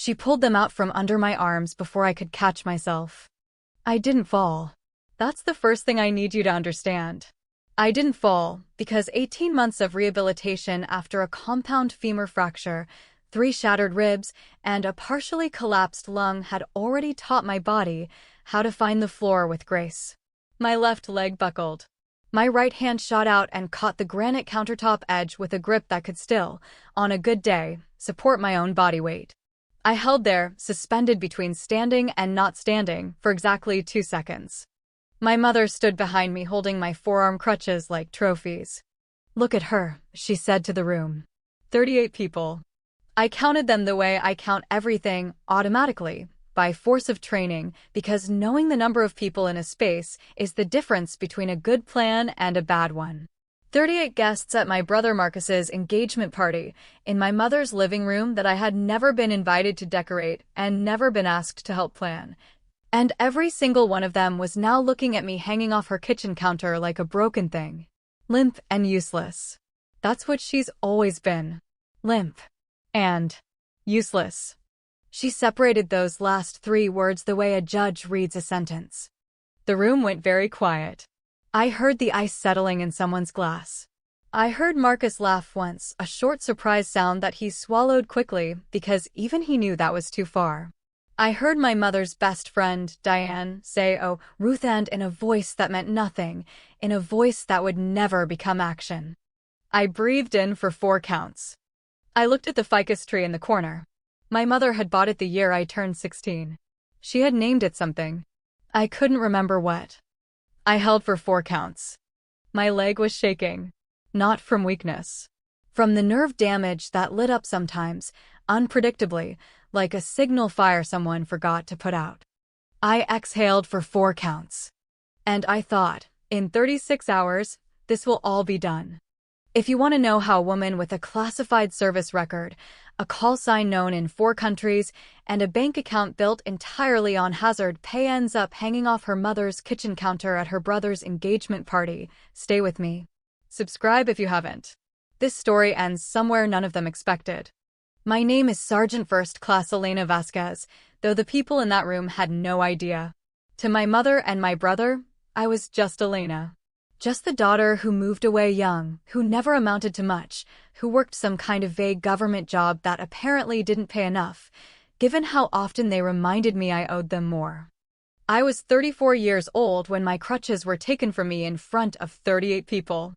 She pulled them out from under my arms before I could catch myself. I didn't fall. That's the first thing I need you to understand. I didn't fall because 18 months of rehabilitation after a compound femur fracture, 3 shattered ribs, and a partially collapsed lung had already taught my body how to find the floor with grace. My left leg buckled. My right hand shot out and caught the granite countertop edge with a grip that could still, on a good day, support my own body weight. I held there, suspended between standing and not standing, for exactly 2 seconds. My mother stood behind me holding my forearm crutches like trophies. "Look at her," she said to the room. 38 people. I counted them the way I count everything, automatically, by force of training, because knowing the number of people in a space is the difference between a good plan and a bad one. 38 guests at my brother Marcus's engagement party, in my mother's living room that I had never been invited to decorate and never been asked to help plan. And every single one of them was now looking at me hanging off her kitchen counter like a broken thing. Limp and useless. That's what she's always been. Limp. And useless. She separated those last 3 words the way a judge reads a sentence. The room went very quiet. I heard the ice settling in someone's glass. I heard Marcus laugh once, a short surprise sound that he swallowed quickly because even he knew that was too far. I heard my mother's best friend, Diane, say, "Oh, Ruth," and in a voice that meant nothing, in a voice that would never become action. I breathed in for 4 counts. I looked at the ficus tree in the corner. My mother had bought it the year I turned 16. She had named it something. I couldn't remember what. I held for 4 counts. My leg was shaking. Not from weakness. From the nerve damage that lit up sometimes, unpredictably, like a signal fire someone forgot to put out. I exhaled for 4 counts. And I thought, in 36 hours, this will all be done. If you want to know how a woman with a classified service record, a call sign known in 4 countries, and a bank account built entirely on hazard pay ends up hanging off her mother's kitchen counter at her brother's engagement party, stay with me. Subscribe if you haven't. This story ends somewhere none of them expected. My name is Sergeant First Class Elena Vasquez, though the people in that room had no idea. To my mother and my brother, I was just Elena. Just the daughter who moved away young, who never amounted to much, who worked some kind of vague government job that apparently didn't pay enough, given how often they reminded me I owed them more. I was 34 years old when my crutches were taken from me in front of 38 people.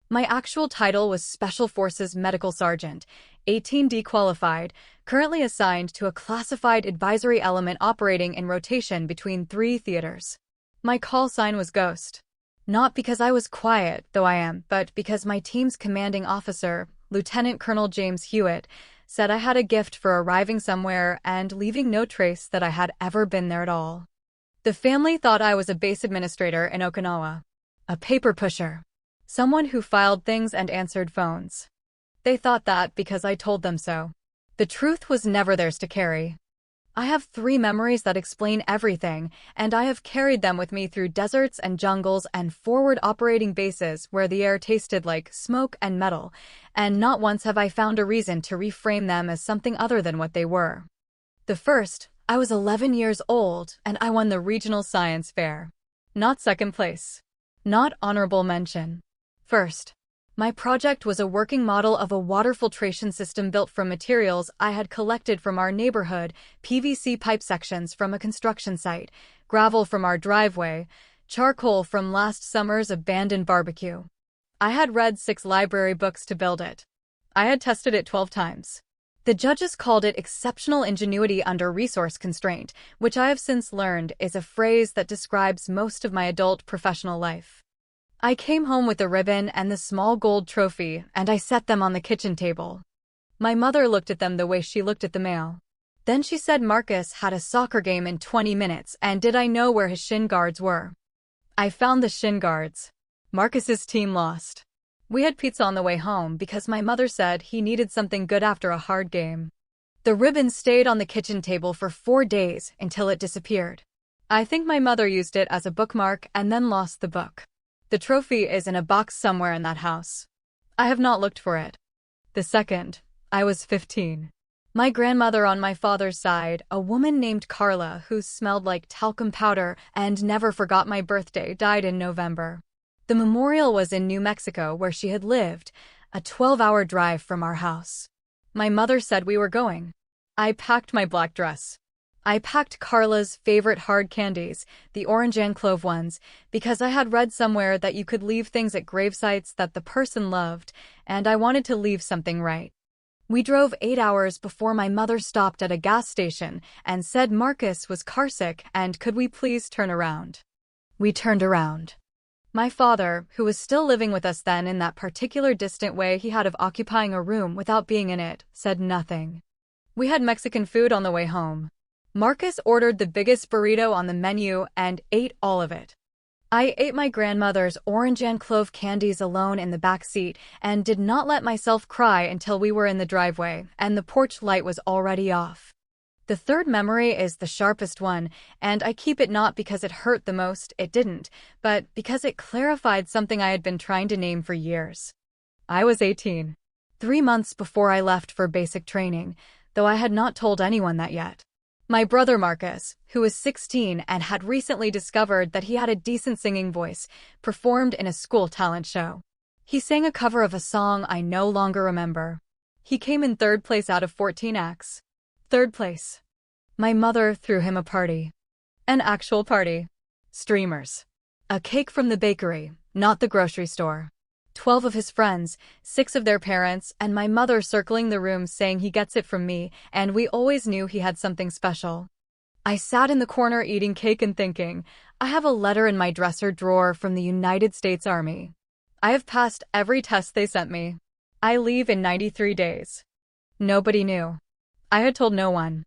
My actual title was Special Forces Medical Sergeant, 18D qualified, currently assigned to a classified advisory element operating in rotation between 3 theaters. My call sign was Ghost. Not because I was quiet, though I am, but because my team's commanding officer, Lieutenant Colonel James Hewitt, said I had a gift for arriving somewhere and leaving no trace that I had ever been there at all. The family thought I was a base administrator in Okinawa. A paper pusher. Someone who filed things and answered phones. They thought that because I told them so. The truth was never theirs to carry. I have 3 memories that explain everything, and I have carried them with me through deserts and jungles and forward operating bases where the air tasted like smoke and metal, and not once have I found a reason to reframe them as something other than what they were. The first, I was 11 years old, and I won the regional science fair. Not second place. Not honorable mention. First. My project was a working model of a water filtration system built from materials I had collected from our neighborhood, PVC pipe sections from a construction site, gravel from our driveway, charcoal from last summer's abandoned barbecue. I had read 6 library books to build it. I had tested it 12 times. The judges called it exceptional ingenuity under resource constraint, which I have since learned is a phrase that describes most of my adult professional life. I came home with the ribbon and the small gold trophy, and I set them on the kitchen table. My mother looked at them the way she looked at the mail. Then she said Marcus had a soccer game in 20 minutes, and did I know where his shin guards were? I found the shin guards. Marcus's team lost. We had pizza on the way home because my mother said he needed something good after a hard game. The ribbon stayed on the kitchen table for 4 days until it disappeared. I think my mother used it as a bookmark and then lost the book. The trophy is in a box somewhere in that house. I have not looked for it. The second, I was 15. My grandmother on my father's side, a woman named Carla who smelled like talcum powder and never forgot my birthday, died in November. The memorial was in New Mexico where she had lived, a 12-hour drive from our house. My mother said we were going. I packed my black dress. I packed Carla's favorite hard candies, the orange and clove ones, because I had read somewhere that you could leave things at gravesites that the person loved, and I wanted to leave something right. We drove 8 hours before my mother stopped at a gas station and said Marcus was carsick and could we please turn around. We turned around. My father, who was still living with us then in that particular distant way he had of occupying a room without being in it, said nothing. We had Mexican food on the way home. Marcus ordered the biggest burrito on the menu and ate all of it. I ate my grandmother's orange and clove candies alone in the back seat and did not let myself cry until we were in the driveway and the porch light was already off. The third memory is the sharpest one, and I keep it not because it hurt the most, it didn't, but because it clarified something I had been trying to name for years. I was 18. 3 months before I left for basic training, though I had not told anyone that yet. My brother Marcus, who was 16 and had recently discovered that he had a decent singing voice, performed in a school talent show. He sang a cover of a song I no longer remember. He came in 3rd place out of 14 acts. 3rd place. My mother threw him a party. An actual party. Streamers. A cake from the bakery, not the grocery store. 12 of his friends, 6 of their parents, and my mother circling the room saying he gets it from me, and we always knew he had something special. I sat in the corner eating cake and thinking, I have a letter in my dresser drawer from the United States Army. I have passed every test they sent me. I leave in 93 days. Nobody knew. I had told no one.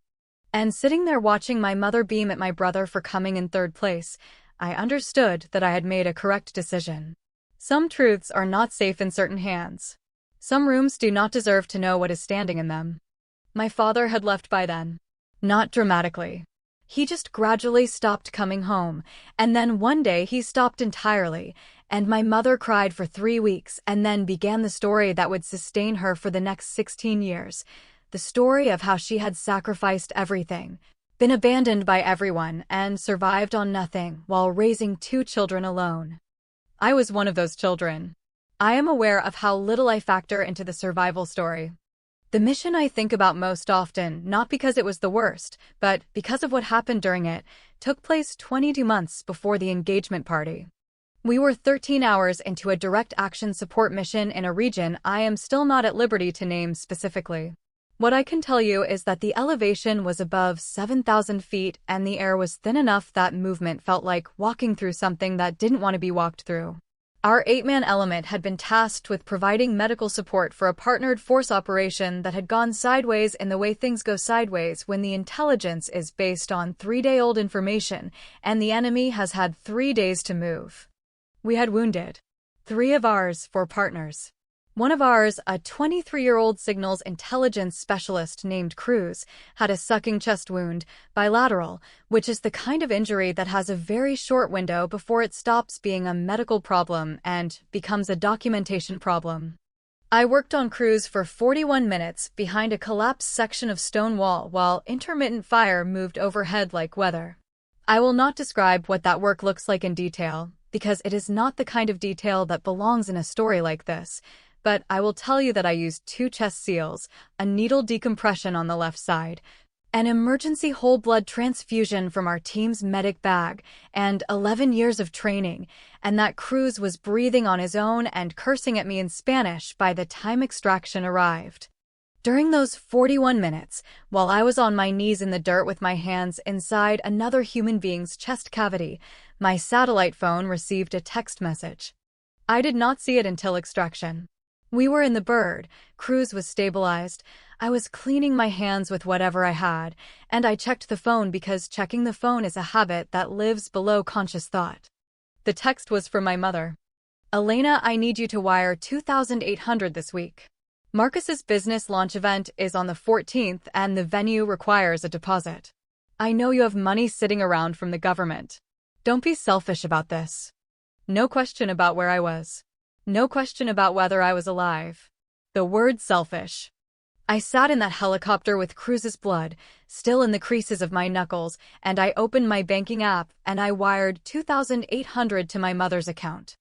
And sitting there watching my mother beam at my brother for coming in 3rd place, I understood that I had made a correct decision. Some truths are not safe in certain hands. Some rooms do not deserve to know what is standing in them. My father had left by then. Not dramatically. He just gradually stopped coming home, and then one day he stopped entirely, and my mother cried for 3 weeks and then began the story that would sustain her for the next 16 years. The story of how she had sacrificed everything, been abandoned by everyone, and survived on nothing while raising 2 children alone. I was one of those children. I am aware of how little I factor into the survival story. The mission I think about most often, not because it was the worst, but because of what happened during it, took place 22 months before the engagement party. We were 13 hours into a direct action support mission in a region I am still not at liberty to name specifically. What I can tell you is that the elevation was above 7,000 feet and the air was thin enough that movement felt like walking through something that didn't want to be walked through. Our 8-man element had been tasked with providing medical support for a partnered force operation that had gone sideways in the way things go sideways when the intelligence is based on 3-day-old information and the enemy has had 3 days to move. We had wounded 3 of ours 4 partners. One of ours, a 23-year-old signals intelligence specialist named Cruz, had a sucking chest wound, bilateral, which is the kind of injury that has a very short window before it stops being a medical problem and becomes a documentation problem. I worked on Cruz for 41 minutes behind a collapsed section of stone wall while intermittent fire moved overhead like weather. I will not describe what that work looks like in detail, because it is not the kind of detail that belongs in a story like this. But I will tell you that I used 2 chest seals, a needle decompression on the left side, an emergency whole blood transfusion from our team's medic bag, and 11 years of training, and that Cruz was breathing on his own and cursing at me in Spanish by the time extraction arrived. During those 41 minutes, while I was on my knees in the dirt with my hands inside another human being's chest cavity, my satellite phone received a text message. I did not see it until extraction. We were in the bird, Cruz was stabilized, I was cleaning my hands with whatever I had, and I checked the phone because checking the phone is a habit that lives below conscious thought. The text was from my mother. Elena, I need you to wire $2,800 this week. Marcus's business launch event is on the 14th and the venue requires a deposit. I know you have money sitting around from the government. Don't be selfish about this. No question about where I was. No question about whether I was alive. The word selfish. I sat in that helicopter with Cruz's blood still in the creases of my knuckles, and I opened my banking app and I wired $2,800 to my mother's account.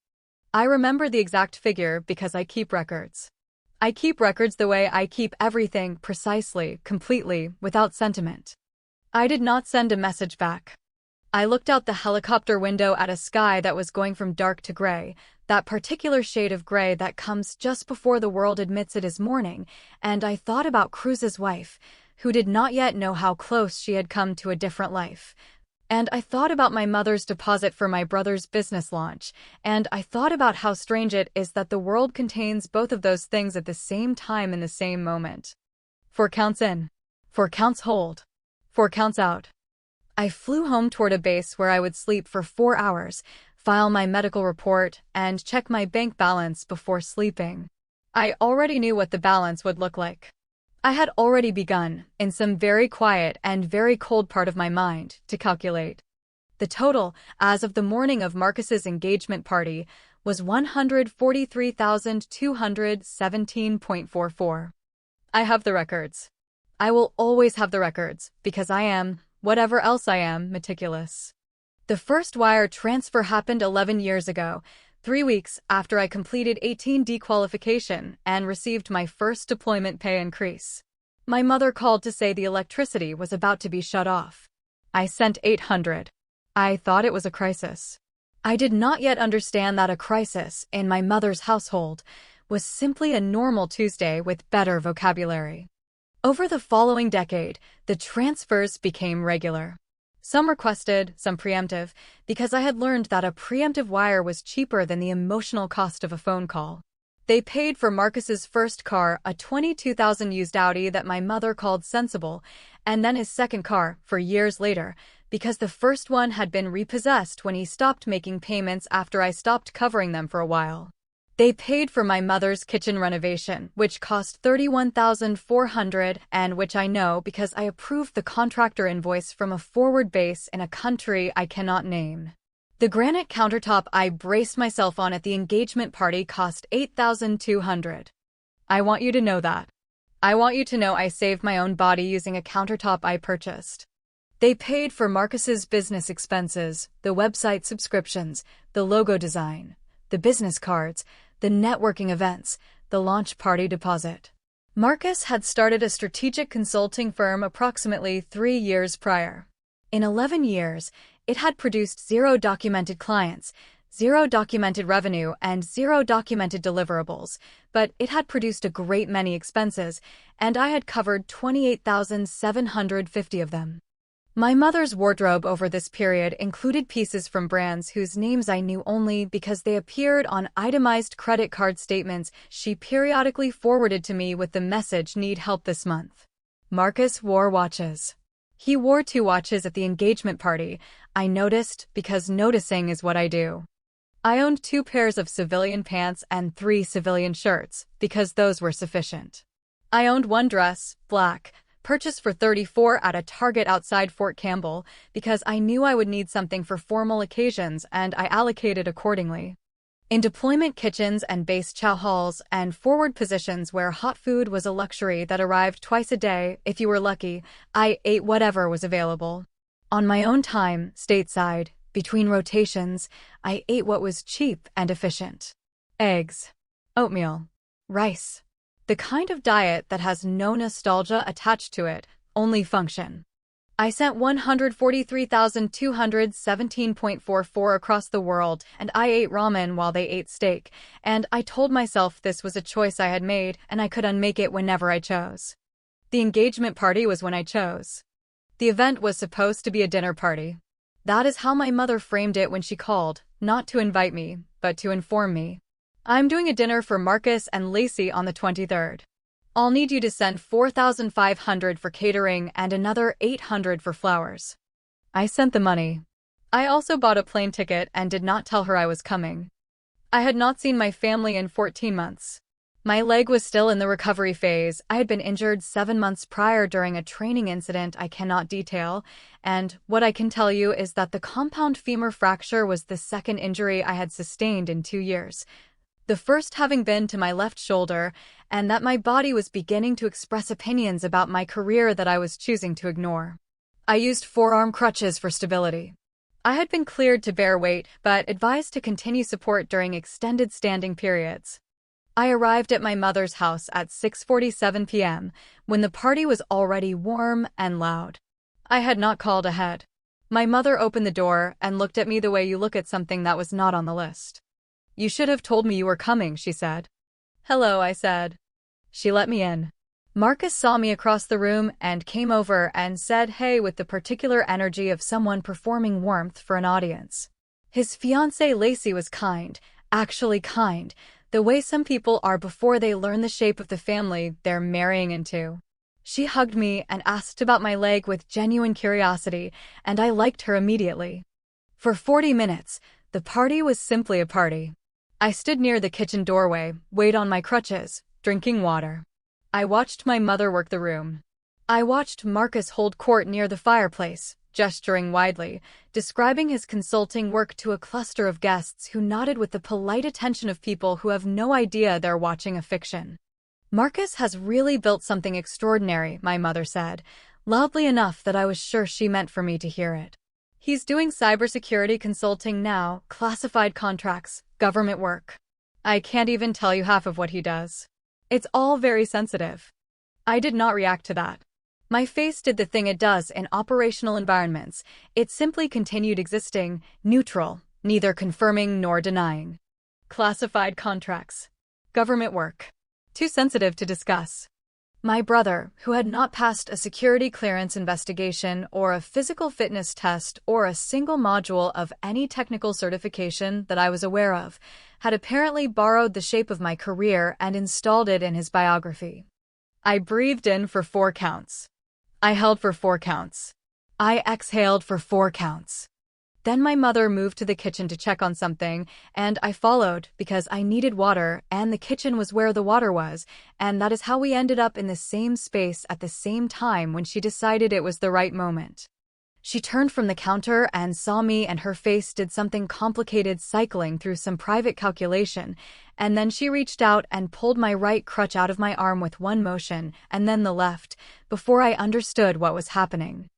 I remember the exact figure because I keep records. I keep records the way I keep everything, precisely, completely, without sentiment. I did not send a message back. I looked out the helicopter window at a sky that was going from dark to gray, that particular shade of gray that comes just before the world admits it is morning, and I thought about Cruz's wife, who did not yet know how close she had come to a different life. And I thought about my mother's deposit for my brother's business launch, and I thought about how strange it is that the world contains both of those things at the same time in the same moment. 4 counts in. 4 counts hold. 4 counts out. I flew home toward a base where I would sleep for 4 hours, file my medical report, and check my bank balance before sleeping. I already knew what the balance would look like. I had already begun, in some very quiet and very cold part of my mind, to calculate. The total, as of the morning of Marcus's engagement party, was $143,217.44. I have the records. I will always have the records, because I am, whatever else I am, meticulous. The first wire transfer happened 11 years ago, 3 weeks after I completed 18D qualification and received my first deployment pay increase. My mother called to say the electricity was about to be shut off. I sent $800. I thought it was a crisis. I did not yet understand that a crisis, in my mother's household, was simply a normal Tuesday with better vocabulary. Over the following decade, the transfers became regular. Some requested, some preemptive, because I had learned that a preemptive wire was cheaper than the emotional cost of a phone call. They paid for Marcus's first car, a 22,000 used Audi that my mother called sensible, and then his second car, for years later, because the first one had been repossessed when he stopped making payments after I stopped covering them for a while. They paid for my mother's kitchen renovation, which cost $31,400 and which I know because I approved the contractor invoice from a forward base in a country I cannot name. The granite countertop I braced myself on at the engagement party cost $8,200. I want you to know that. I want you to know I saved my own body using a countertop I purchased. They paid for Marcus's business expenses, the website subscriptions, the logo design, the business cards, the networking events, the launch party deposit. Marcus had started a strategic consulting firm approximately 3 years prior. In 11 years, it had produced 0 documented clients, 0 documented revenue, and 0 documented deliverables, but it had produced a great many expenses, and I had covered 28,750 of them. My mother's wardrobe over this period included pieces from brands whose names I knew only because they appeared on itemized credit card statements she periodically forwarded to me with the message "Need help this month." Marcus wore watches. He wore 2 watches at the engagement party, I noticed, because noticing is what I do. I owned 2 pairs of civilian pants and 3 civilian shirts, because those were sufficient. I owned 1 dress, black, purchased for $34 at a Target outside Fort Campbell, because I knew I would need something for formal occasions and I allocated accordingly. In deployment kitchens and base chow halls and forward positions where hot food was a luxury that arrived twice a day, if you were lucky, I ate whatever was available. On my own time, stateside, between rotations, I ate what was cheap and efficient. Eggs, oatmeal, rice. The kind of diet that has no nostalgia attached to it, only function. I sent $143,217.44 across the world, and I ate ramen while they ate steak, and I told myself this was a choice I had made and I could unmake it whenever I chose. The engagement party was when I chose. The event was supposed to be a dinner party. That is how my mother framed it when she called, not to invite me, but to inform me. I'm doing a dinner for Marcus and Lacey on the 23rd. I'll need you to send $4,500 for catering and another $800 for flowers. I sent the money. I also bought a plane ticket and did not tell her I was coming. I had not seen my family in 14 months. My leg was still in the recovery phase. I had been injured 7 months prior during a training incident I cannot detail, and what I can tell you is that the compound femur fracture was the second injury I had sustained in 2 years. The first having been to my left shoulder, and that my body was beginning to express opinions about my career that I was choosing to ignore. I used forearm crutches for stability. I had been cleared to bear weight, but advised to continue support during extended standing periods. I arrived at my mother's house at 6:47 p.m., when the party was already warm and loud. I had not called ahead. My mother opened the door and looked at me the way you look at something that was not on the list. "You should have told me you were coming," she said. "Hello," I said. She let me in. Marcus saw me across the room and came over and said hey with the particular energy of someone performing warmth for an audience. His fiancée Lacey was kind, actually kind, the way some people are before they learn the shape of the family they're marrying into. She hugged me and asked about my leg with genuine curiosity, and I liked her immediately. For 40 minutes, the party was simply a party. I stood near the kitchen doorway, weighed on my crutches, drinking water. I watched my mother work the room. I watched Marcus hold court near the fireplace, gesturing widely, describing his consulting work to a cluster of guests who nodded with the polite attention of people who have no idea they're watching a fiction. "Marcus has really built something extraordinary," my mother said, loudly enough that I was sure she meant for me to hear it. "He's doing cybersecurity consulting now, classified contracts, government work. I can't even tell you half of what he does. It's all very sensitive." I did not react to that. My face did the thing it does in operational environments. It simply continued existing, neutral, neither confirming nor denying. Classified contracts. Government work. Too sensitive to discuss. My brother, who had not passed a security clearance investigation or a physical fitness test or a single module of any technical certification that I was aware of, had apparently borrowed the shape of my career and installed it in his biography. I breathed in for 4 counts. I held for 4 counts. I exhaled for 4 counts. Then my mother moved to the kitchen to check on something, and I followed because I needed water, and the kitchen was where the water was, and that is how we ended up in the same space at the same time when she decided it was the right moment. She turned from the counter and saw me, and her face did something complicated, cycling through some private calculation, and then she reached out and pulled my right crutch out of my arm with one motion, and then the left, before I understood what was happening.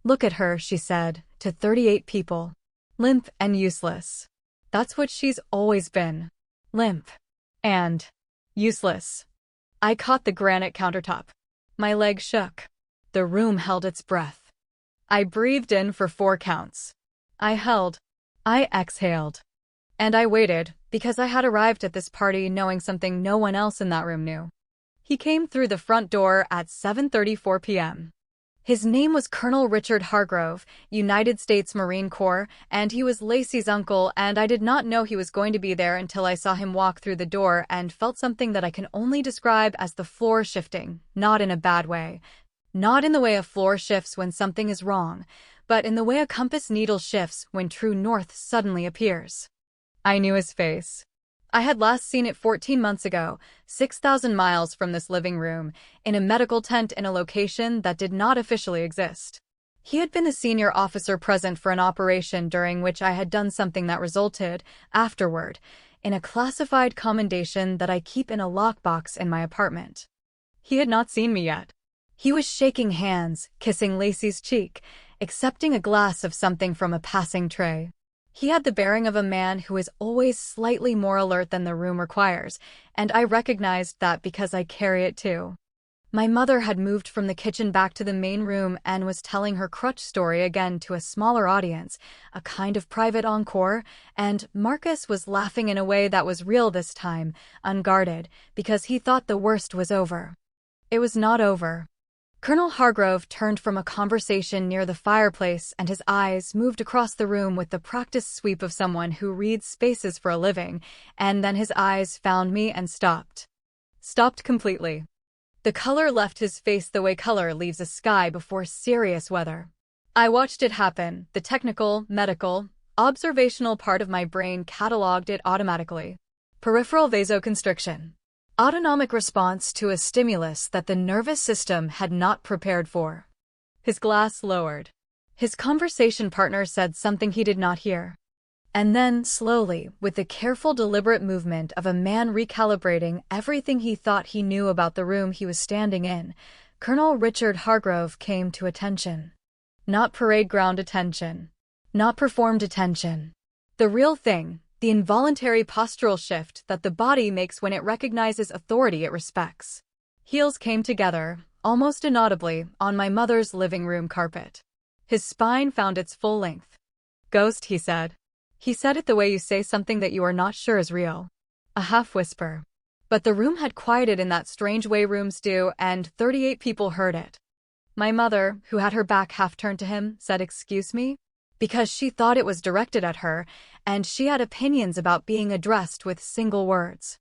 "Look at her," she said, to 38 people. "Limp and useless. That's what she's always been. Limp. And useless." I caught the granite countertop. My leg shook. The room held its breath. I breathed in for 4 counts. I held. I exhaled. And I waited, because I had arrived at this party knowing something no one else in that room knew. He came through the front door at 7:34 p.m. His name was Colonel Richard Hargrove, United States Marine Corps, and he was Lacey's uncle, and I did not know he was going to be there until I saw him walk through the door and felt something that I can only describe as the floor shifting, not in a bad way. Not in the way a floor shifts when something is wrong, but in the way a compass needle shifts when true north suddenly appears. I knew his face. I had last seen it 14 months ago, 6,000 miles from this living room, in a medical tent in a location that did not officially exist. He had been the senior officer present for an operation during which I had done something that resulted, afterward, in a classified commendation that I keep in a lockbox in my apartment. He had not seen me yet. He was shaking hands, kissing Lacey's cheek, accepting a glass of something from a passing tray. He had the bearing of a man who is always slightly more alert than the room requires, and I recognized that because I carry it too. My mother had moved from the kitchen back to the main room and was telling her crutch story again to a smaller audience, a kind of private encore, and Marcus was laughing in a way that was real this time, unguarded, because he thought the worst was over. It was not over. Colonel Hargrove turned from a conversation near the fireplace and his eyes moved across the room with the practiced sweep of someone who reads spaces for a living, and then his eyes found me and stopped. Stopped completely. The color left his face the way color leaves a sky before serious weather. I watched it happen. The technical, medical, observational part of my brain cataloged it automatically. Peripheral vasoconstriction. Autonomic response to a stimulus that the nervous system had not prepared for. His glass lowered. His conversation partner said something he did not hear. And then, slowly, with the careful, deliberate movement of a man recalibrating everything he thought he knew about the room he was standing in, Colonel Richard Hargrove came to attention. Not parade ground attention. Not performed attention. The real thing, the involuntary postural shift that the body makes when it recognizes authority it respects. Heels came together, almost inaudibly, on my mother's living room carpet. His spine found its full length. "Ghost," he said. He said it the way you say something that you are not sure is real. A half-whisper. But the room had quieted in that strange way rooms do, and 38 people heard it. My mother, who had her back half-turned to him, said "Excuse me?" because she thought it was directed at her, and she had opinions about being addressed with single words.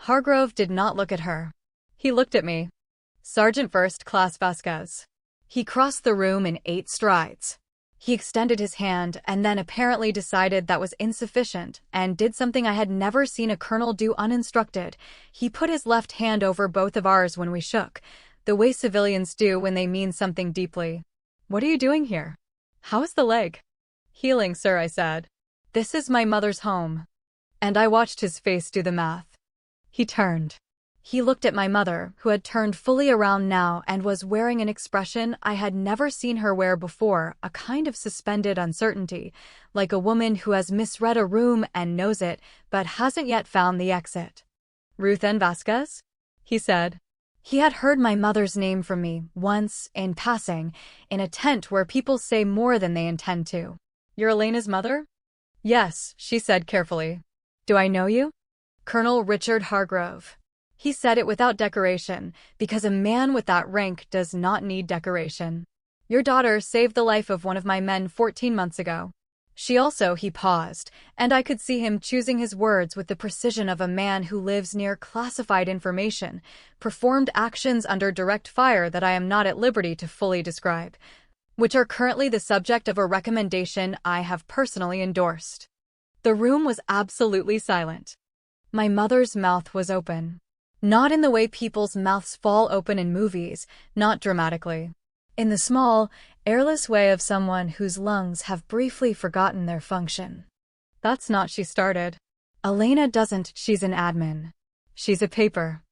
Hargrove did not look at her. He looked at me. Sergeant First Class Vasquez. He crossed the room in 8 strides. He extended his hand and then apparently decided that was insufficient and did something I had never seen a colonel do uninstructed. He put his left hand over both of ours when we shook, the way civilians do when they mean something deeply. "What are you doing here?" "How is the leg?" "Healing, sir," I said. "This is my mother's home." And I watched his face do the math. He turned. He looked at my mother, who had turned fully around now and was wearing an expression I had never seen her wear before, a kind of suspended uncertainty, like a woman who has misread a room and knows it, but hasn't yet found the exit. "Ruth N. Vasquez?" he said. He had heard my mother's name from me, once, in passing, in a tent where people say more than they intend to. "You're Elena's mother?" "Yes," she said carefully. "Do I know you?" "Colonel Richard Hargrove." He said it without decoration, because a man with that rank does not need decoration. "Your daughter saved the life of one of my men 14 months ago. She also," he paused, and I could see him choosing his words with the precision of a man who lives near classified information, performed actions under direct fire that I am not at liberty to fully describe, which are currently the subject of a recommendation I have personally endorsed. The room was absolutely silent. My mother's mouth was open. Not in the way people's mouths fall open in movies, not dramatically. In the small, airless way of someone whose lungs have briefly forgotten their function. "That's not," she started. "Elena doesn't, she's an admin. She's a paper."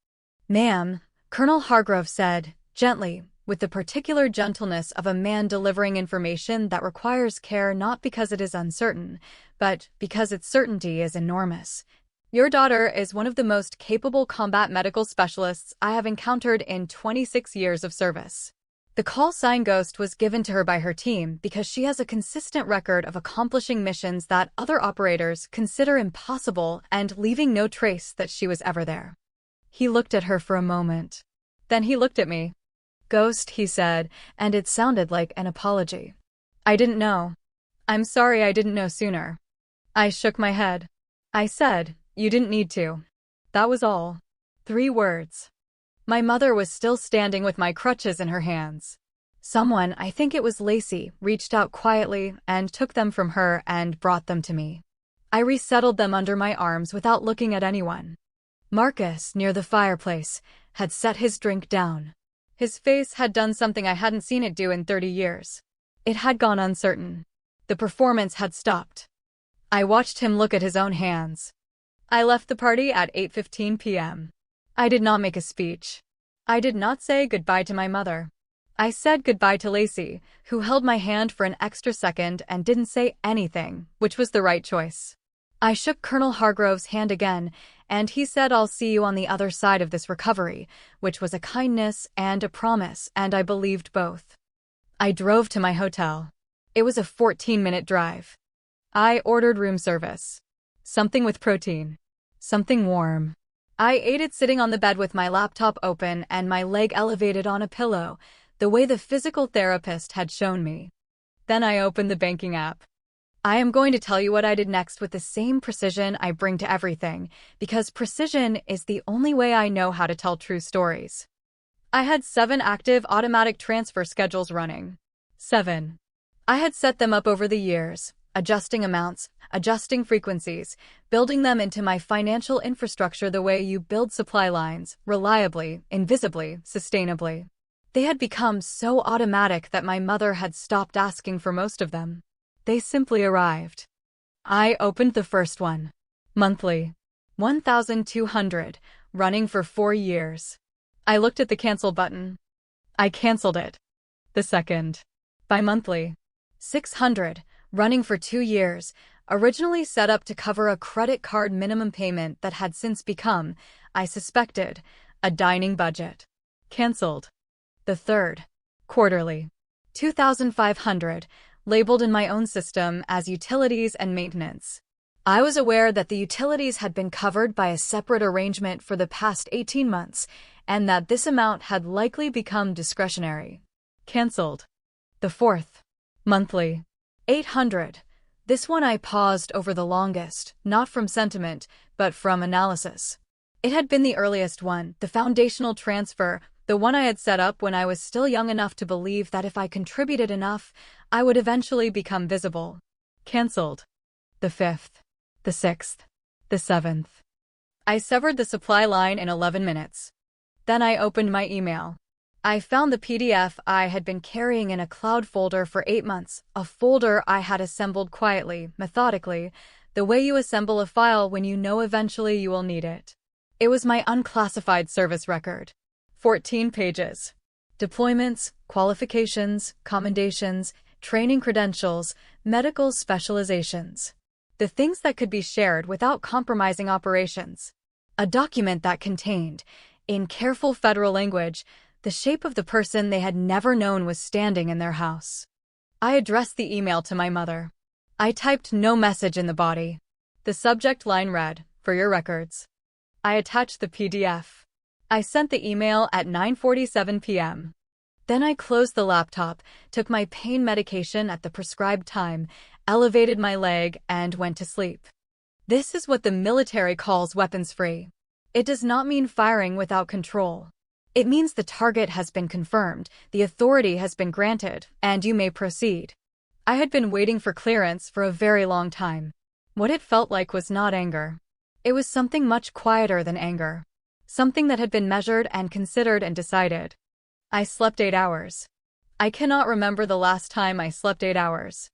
"Ma'am," Colonel Hargrove said, gently, with the particular gentleness of a man delivering information that requires care not because it is uncertain, but because its certainty is enormous. "Your daughter is one of the most capable combat medical specialists I have encountered in 26 years of service. The call sign Ghost was given to her by her team because she has a consistent record of accomplishing missions that other operators consider impossible and leaving no trace that she was ever there." He looked at her for a moment. Then he looked at me. "Ghost," he said, and it sounded like an apology. "I didn't know. I'm sorry I didn't know sooner." I shook my head. I said, "You didn't need to." That was all. 3 words. My mother was still standing with my crutches in her hands. Someone, I think it was Lacey, reached out quietly and took them from her and brought them to me. I resettled them under my arms without looking at anyone. Marcus, near the fireplace, had set his drink down. His face had done something I hadn't seen it do in 30 years. It had gone uncertain. The performance had stopped. I watched him look at his own hands. I left the party at 8:15 p.m. I did not make a speech. I did not say goodbye to my mother. I said goodbye to Lacey, who held my hand for an extra second and didn't say anything, which was the right choice. I shook Colonel Hargrove's hand again, and he said, "I'll see you on the other side of this recovery," which was a kindness and a promise, and I believed both. I drove to my hotel. It was a 14-minute drive. I ordered room service. Something with protein. Something warm. I ate it sitting on the bed with my laptop open and my leg elevated on a pillow, the way the physical therapist had shown me. Then I opened the banking app. I am going to tell you what I did next with the same precision I bring to everything, because precision is the only way I know how to tell true stories. I had 7 active automatic transfer schedules running. 7. I had set them up over the years, adjusting amounts, adjusting frequencies, building them into my financial infrastructure the way you build supply lines, reliably, invisibly, sustainably. They had become so automatic that my mother had stopped asking for most of them. They simply arrived. I opened the first one. Monthly. 1,200, running for 4 years. I looked at the cancel button. I canceled it. The second. Bi-monthly. 600, running for 2 years, originally set up to cover a credit card minimum payment that had since become, I suspected, a dining budget. Cancelled. The third. Quarterly. 2,500, labeled in my own system as utilities and maintenance. I was aware that the utilities had been covered by a separate arrangement for the past 18 months, and that this amount had likely become discretionary. Cancelled. The fourth. Monthly. 800. This one I paused over the longest, not from sentiment, but from analysis. It had been the earliest one, the foundational transfer, the one I had set up when I was still young enough to believe that if I contributed enough, I would eventually become visible. Cancelled. The fifth. The sixth. The seventh. I severed the supply line in 11 minutes. Then I opened my email. I found the PDF I had been carrying in a cloud folder for 8 months, a folder I had assembled quietly, methodically, the way you assemble a file when you know eventually you will need it. It was my unclassified service record. 14 pages. Deployments, qualifications, commendations, training credentials, medical specializations. The things that could be shared without compromising operations. A document that contained, in careful federal language, the shape of the person they had never known was standing in their house. I addressed the email to my mother. I typed no message in the body. The subject line read, "For your records." I attached the PDF. I sent the email at 9:47 p.m. Then I closed the laptop, took my pain medication at the prescribed time, elevated my leg, and went to sleep. This is what the military calls weapons-free. It does not mean firing without control. It means the target has been confirmed, the authority has been granted, and you may proceed. I had been waiting for clearance for a very long time. What it felt like was not anger. It was something much quieter than anger. Something that had been measured and considered and decided. I slept 8 hours. I cannot remember the last time I slept 8 hours.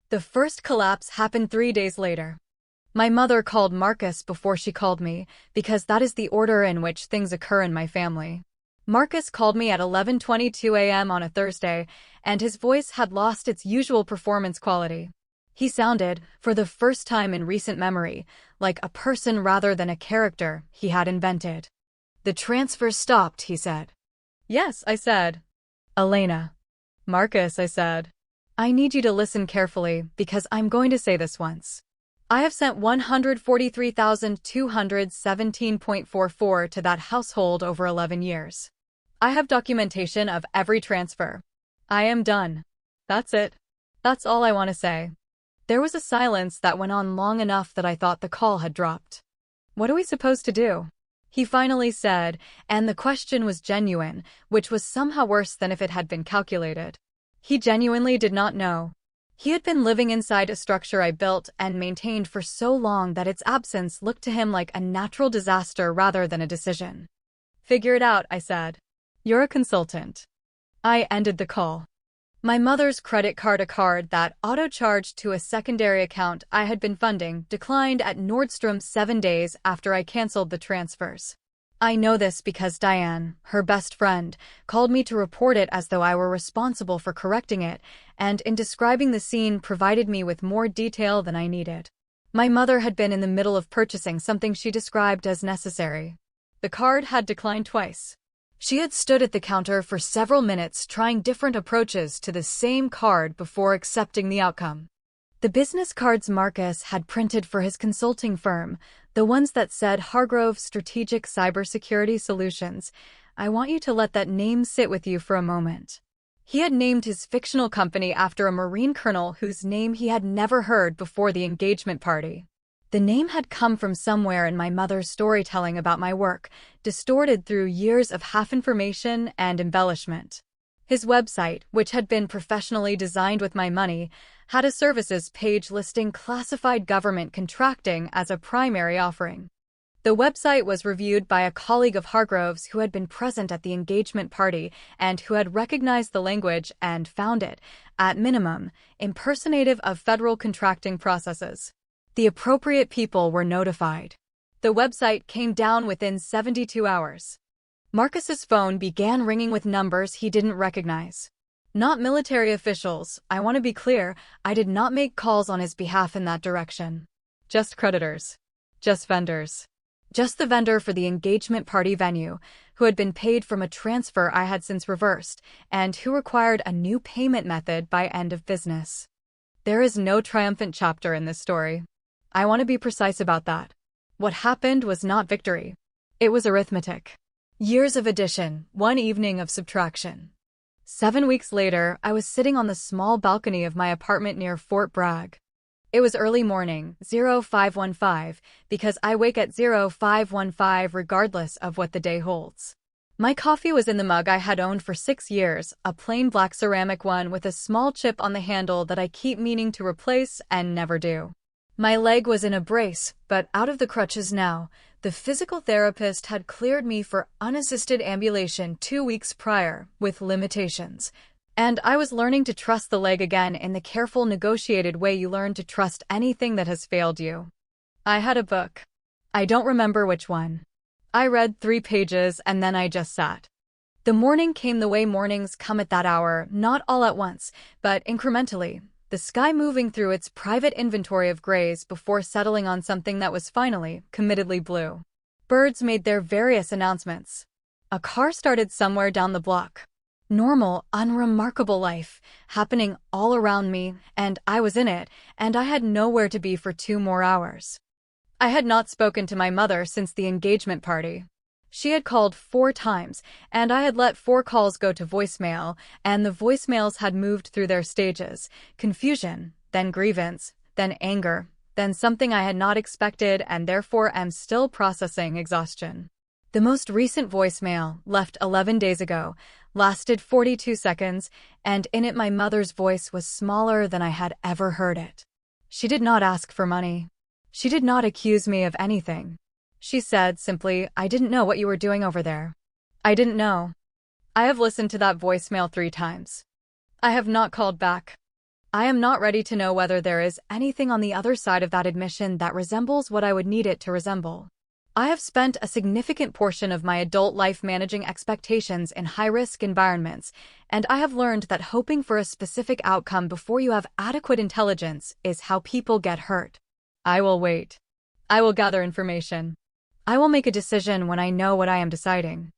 The first collapse happened 3 days later. My mother called Marcus before she called me, because that is the order in which things occur in my family. Marcus called me at 11:22 a.m. on a Thursday, and his voice had lost its usual performance quality. He sounded, for the first time in recent memory, like a person rather than a character he had invented. "The transfer stopped," he said. "Yes," I said. "Elena." "Marcus," I said. "I need you to listen carefully, because I'm going to say this once. I have sent $143,217.44 to that household over 11 years. I have documentation of every transfer. I am done. That's it. That's all I want to say." There was a silence that went on long enough that I thought the call had dropped. "What are we supposed to do?" he finally said, and the question was genuine, which was somehow worse than if it had been calculated. He genuinely did not know. He had been living inside a structure I built and maintained for so long that its absence looked to him like a natural disaster rather than a decision. "Figure it out," I said. "You're a consultant." I ended the call. My mother's credit card, a card that auto-charged to a secondary account I had been funding, declined at Nordstrom 7 days after I canceled the transfers. I know this because Diane, her best friend, called me to report it as though I were responsible for correcting it, and in describing the scene provided me with more detail than I needed. My mother had been in the middle of purchasing something she described as necessary. The card had declined twice. She had stood at the counter for several minutes trying different approaches to the same card before accepting the outcome. The business cards Marcus had printed for his consulting firm, the ones that said Hargrove Strategic Cybersecurity Solutions, I want you to let that name sit with you for a moment. He had named his fictional company after a Marine colonel whose name he had never heard before the engagement party. The name had come from somewhere in my mother's storytelling about my work, distorted through years of half-information and embellishment. His website, which had been professionally designed with my money, had a services page listing classified government contracting as a primary offering. The website was reviewed by a colleague of Hargrove's who had been present at the engagement party and who had recognized the language and found it, at minimum, impersonative of federal contracting processes. The appropriate people were notified. The website came down within 72 hours. Marcus's phone began ringing with numbers he didn't recognize. Not military officials, I want to be clear, I did not make calls on his behalf in that direction. Just creditors. Just vendors. Just the vendor for the engagement party venue, who had been paid from a transfer I had since reversed, and who required a new payment method by end of business. There is no triumphant chapter in this story. I want to be precise about that. What happened was not victory. It was arithmetic. Years of addition, one evening of subtraction. 7 weeks later, I was sitting on the small balcony of my apartment near Fort Bragg. It was early morning, 0515, because I wake at 0515 regardless of what the day holds. My coffee was in the mug I had owned for 6 years, a plain black ceramic one with a small chip on the handle that I keep meaning to replace and never do. My leg was in a brace, but out of the crutches now. The physical therapist had cleared me for unassisted ambulation 2 weeks prior, with limitations. And I was learning to trust the leg again in the careful, negotiated way you learn to trust anything that has failed you. I had a book. I don't remember which one. I read 3 pages and then I just sat. The morning came the way mornings come at that hour, not all at once, but incrementally, the sky moving through its private inventory of grays before settling on something that was finally, committedly blue. Birds made their various announcements. A car started somewhere down the block. Normal, unremarkable life, happening all around me, and I was in it, and I had nowhere to be for 2 more hours. I had not spoken to my mother since the engagement party. She had called 4 times, and I had let 4 calls go to voicemail, and the voicemails had moved through their stages: confusion, then grievance, then anger, then something I had not expected and therefore am still processing: exhaustion. The most recent voicemail, left 11 days ago, lasted 42 seconds, and in it my mother's voice was smaller than I had ever heard it. She did not ask for money. She did not accuse me of anything. She said simply, "I didn't know what you were doing over there. I didn't know." I have listened to that voicemail 3 times. I have not called back. I am not ready to know whether there is anything on the other side of that admission that resembles what I would need it to resemble. I have spent a significant portion of my adult life managing expectations in high-risk environments, and I have learned that hoping for a specific outcome before you have adequate intelligence is how people get hurt. I will wait. I will gather information. I will make a decision when I know what I am deciding.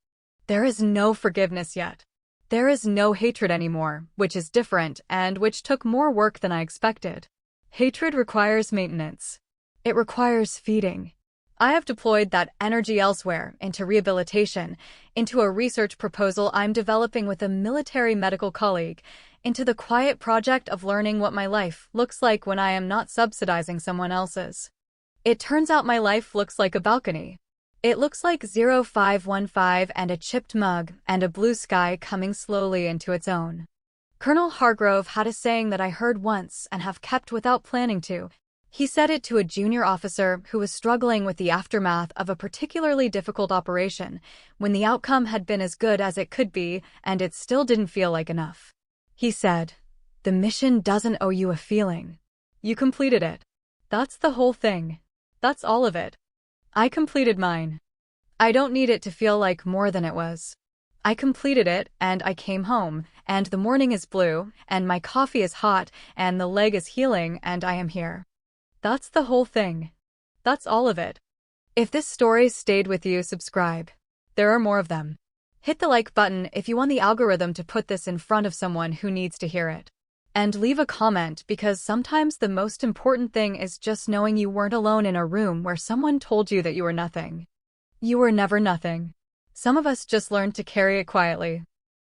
There is no forgiveness yet. There is no hatred anymore, which is different and which took more work than I expected. Hatred requires maintenance. It requires feeding. I have deployed that energy elsewhere, into rehabilitation, into a research proposal I'm developing with a military medical colleague, into the quiet project of learning what my life looks like when I am not subsidizing someone else's. It turns out my life looks like a balcony. It looks like 0515 and a chipped mug and a blue sky coming slowly into its own. Colonel Hargrove had a saying that I heard once and have kept without planning to. He said it to a junior officer who was struggling with the aftermath of a particularly difficult operation, when the outcome had been as good as it could be and it still didn't feel like enough. He said, "The mission doesn't owe you a feeling. You completed it. That's the whole thing. That's all of it. I completed mine. I don't need it to feel like more than it was. I completed it, and I came home, and the morning is blue, and my coffee is hot, and the leg is healing, and I am here. That's the whole thing. That's all of it." If this story stayed with you, subscribe. There are more of them. Hit the like button if you want the algorithm to put this in front of someone who needs to hear it. And leave a comment, because sometimes the most important thing is just knowing you weren't alone in a room where someone told you that you were nothing. You were never nothing. Some of us just learned to carry it quietly.